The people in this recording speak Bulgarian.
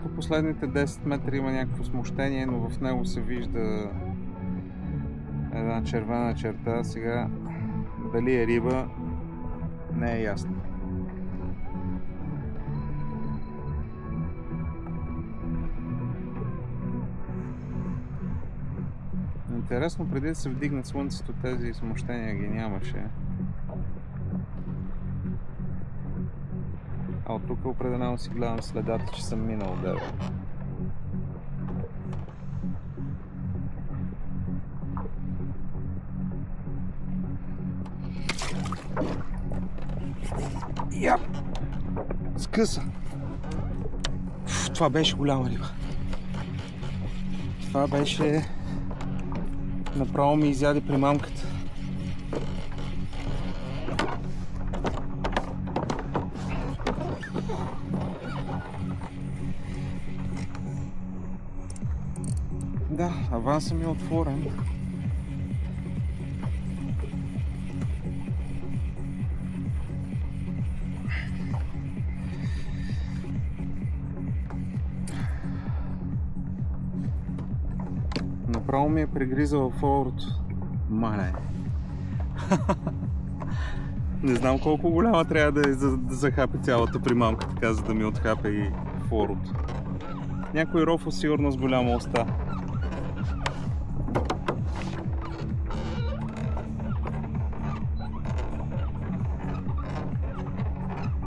по последните 10 метра има някакво смущение, но в него се вижда една червена черта. Сега дали е риба, не е ясно. Интересно, преди да се вдигне слънцето, тези смущения ги нямаше. А от тук определено си гледам следата, че съм минал деве. Яп! Скъса! Това беше голяма риба. Това беше... Направо ми изяде примамката. Да, авансът ми е отворен. Направо ми е пригризал форото. Мале. Не знам колко голяма трябва да е, за да захапе цялата примамка, така, за да ми отхапе и форото. Някой рофо сигурно с голяма уста.